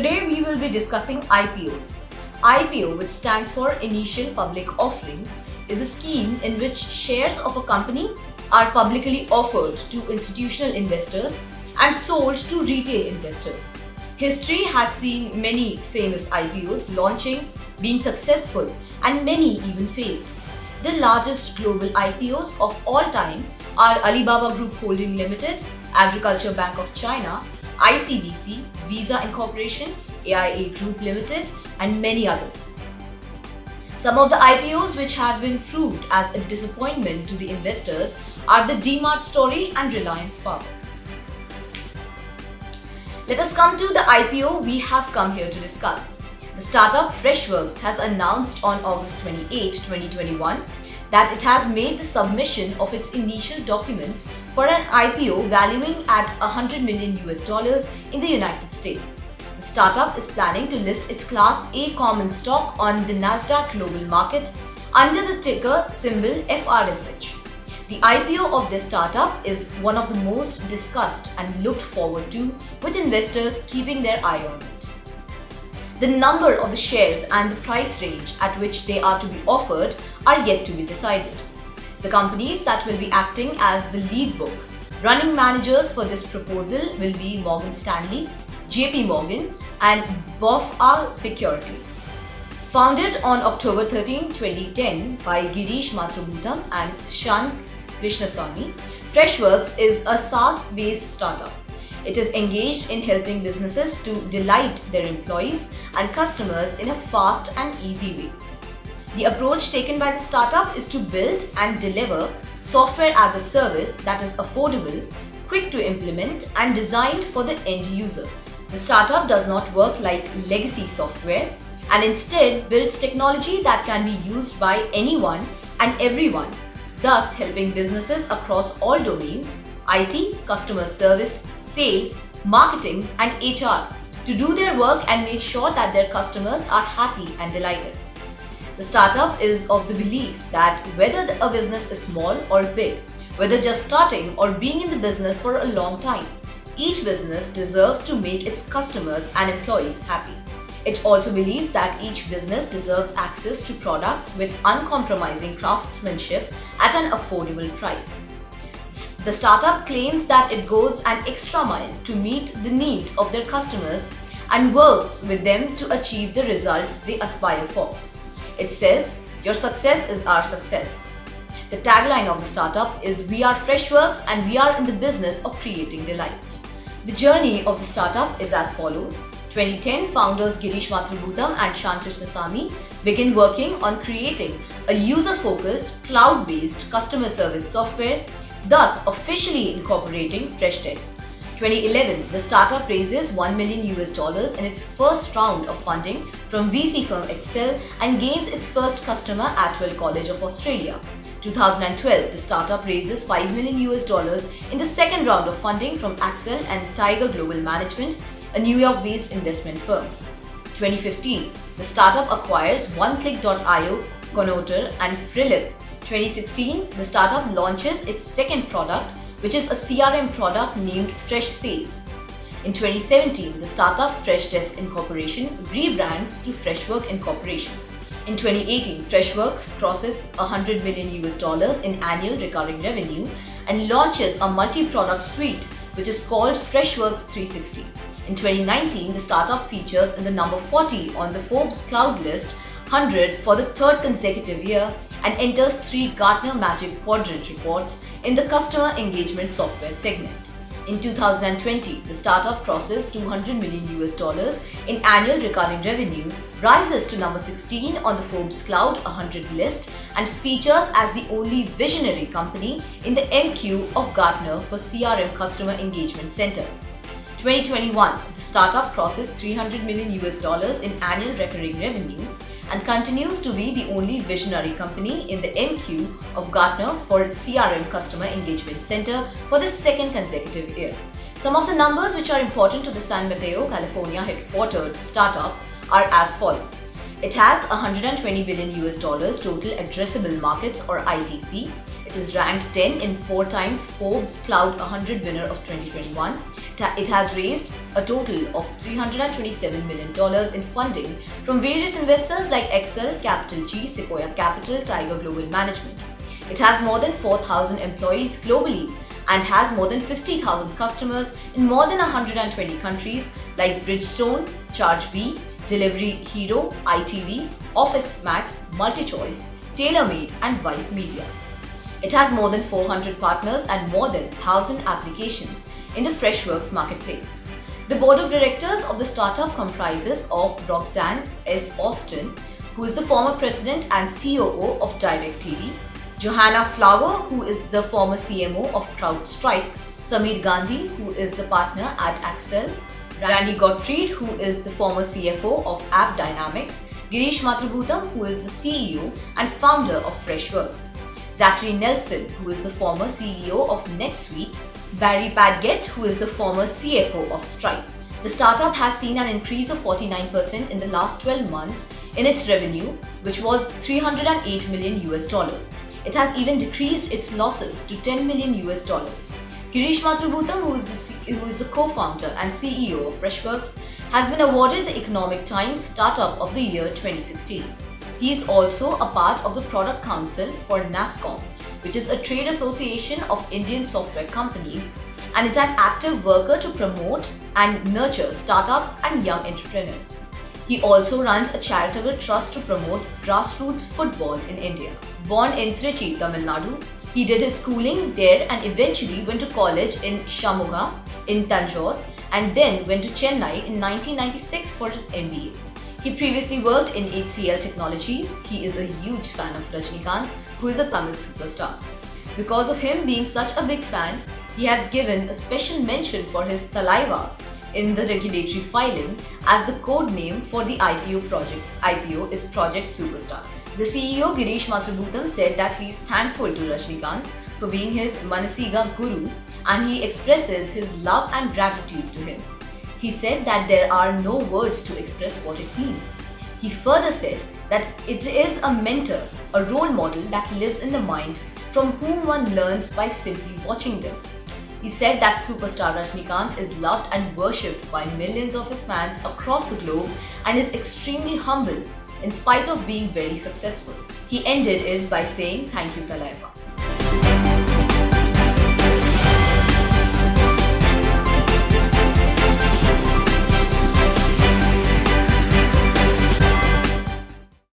Today we will be discussing IPOs. IPO, which stands for Initial Public Offerings, is a scheme in which shares of a company are publicly offered to institutional investors and sold to retail investors. History has seen many famous IPOs launching, being successful, and many even fail. The largest global IPOs of all time are Alibaba Group Holding Limited, Agriculture Bank of China, ICBC, Visa Incorporation, AIA Group Limited, and many others. Some of the IPOs which have been proved as a disappointment to the investors are the DMart Story and Reliance Power. Let us come to the IPO we have come here to discuss. The startup Freshworks has announced on August 28, 2021 that it has made the submission of its initial documents for an IPO valuing at $100 million in the United States. The startup is planning to list its Class A common stock on the Nasdaq Global Market under the ticker symbol FRSH. The IPO of this startup is one of the most discussed and looked forward to, with investors keeping their eye on it. The number of the shares and the price range at which they are to be offered are yet to be decided. The companies that will be acting as the lead book running managers for this proposal will be Morgan Stanley, JP Morgan, and BofA Securities. Founded on October 13, 2010 by Girish Mathrubootham and Shank Krishnaswamy, Freshworks is a SaaS-based startup. It is engaged in helping businesses to delight their employees and customers in a fast and easy way. The approach taken by the startup is to build and deliver software as a service that is affordable, quick to implement, and designed for the end user. The startup does not work like legacy software and instead builds technology that can be used by anyone and everyone, thus helping businesses across all domains, IT, customer service, sales, marketing, and HR, to do their work and make sure that their customers are happy and delighted. The startup is of the belief that whether a business is small or big, whether just starting or being in the business for a long time, each business deserves to make its customers and employees happy. It also believes that each business deserves access to products with uncompromising craftsmanship at an affordable price. The startup claims that it goes an extra mile to meet the needs of their customers and works with them to achieve the results they aspire for. It says, "Your success is our success." The tagline of the startup is, "We are Freshworks and we are in the business of creating delight." The journey of the startup is as follows. 2010, founders Girish Mathrubootham and Shank Krishnaswamy began working on creating a user-focused, cloud-based customer service software, thus officially incorporating Freshdesk. 2011, the startup raises $1 million in its first round of funding from VC firm Excel and gains its first customer at Well College of Australia. 2012, the startup raises $5 million in the second round of funding from Axel and Tiger Global Management, a New York-based investment firm. 2015, the startup acquires OneClick.io, Connoter, and Frilip. 2016, the startup launches its second product, which is a CRM product named Fresh Sales. In 2017, the startup Freshdesk Incorporation rebrands to Freshwork Incorporation. In 2018, Freshworks crosses $100 million in annual recurring revenue and launches a multi-product suite, which is called Freshworks 360. In 2019, the startup features in the number 40 on the Forbes Cloud List 100 for the third consecutive year and enters 3 Gartner Magic Quadrant reports in the customer engagement software segment. In 2020, the startup crosses $200 million in annual recurring revenue, rises to number 16 on the Forbes Cloud 100 list, and features as the only visionary company in the MQ of Gartner for CRM Customer Engagement Center. 2021, the startup crosses $300 million in annual recurring revenue and continues to be the only visionary company in the MQ of Gartner for CRM Customer Engagement Center for the second consecutive year. Some of the numbers which are important to the San Mateo, California headquartered startup are as follows. It has $120 billion total addressable markets or ITC. It is ranked 10 in 4 times Forbes Cloud 100 winner of 2021. It has raised a total of $327 million in funding from various investors like Excel, Capital G, Sequoia Capital, Tiger Global Management. It has more than 4,000 employees globally and has more than 50,000 customers in more than 120 countries like Bridgestone, ChargeBee, Delivery Hero, ITV, Office Max, MultiChoice, TaylorMade and Vice Media. It has more than 400 partners and more than 1,000 applications in the Freshworks marketplace. The board of directors of the startup comprises of Roxanne S. Austin, who is the former president and COO of DirecTV, Johanna Flower, who is the former CMO of CrowdStrike, Samir Gandhi, who is the partner at Axel, Randy Gottfried, who is the former CFO of App Dynamics, Girish Mathrubootham, who is the CEO and founder of Freshworks, Zachary Nelson, who is the former CEO of NetSuite, Barry Padgett, who is the former CFO of Stripe. The startup has seen an increase of 49% in the last 12 months in its revenue, which was $308 million. It has even decreased its losses to $10 million. Girish Mathrubootham, who is the co-founder and CEO of Freshworks, has been awarded the Economic Times Startup of the Year 2016. He is also a part of the Product Council for NASSCOM, which is a trade association of Indian software companies, and is an active worker to promote and nurture startups and young entrepreneurs. He also runs a charitable trust to promote grassroots football in India. Born in Trichy, Tamil Nadu, he did his schooling there and eventually went to college in Shamogha in Tanjore and then went to Chennai in 1996 for his MBA. He previously worked in HCL Technologies. He is a huge fan of Rajnikant, who is a Tamil superstar. Because of him being such a big fan, he has given a special mention for his Thalaiva in the regulatory filing as the code name for the IPO project. IPO is Project Superstar. The CEO Girish Mathrubootham said that he is thankful to Rajnikant for being his Manasiga Guru and he expresses his love and gratitude to him. He said that there are no words to express what it means. He further said that it is a mentor, a role model that lives in the mind from whom one learns by simply watching them. He said that superstar Rajnikant is loved and worshipped by millions of his fans across the globe and is extremely humble in spite of being very successful. He ended it by saying, "Thank you, Thalaiva."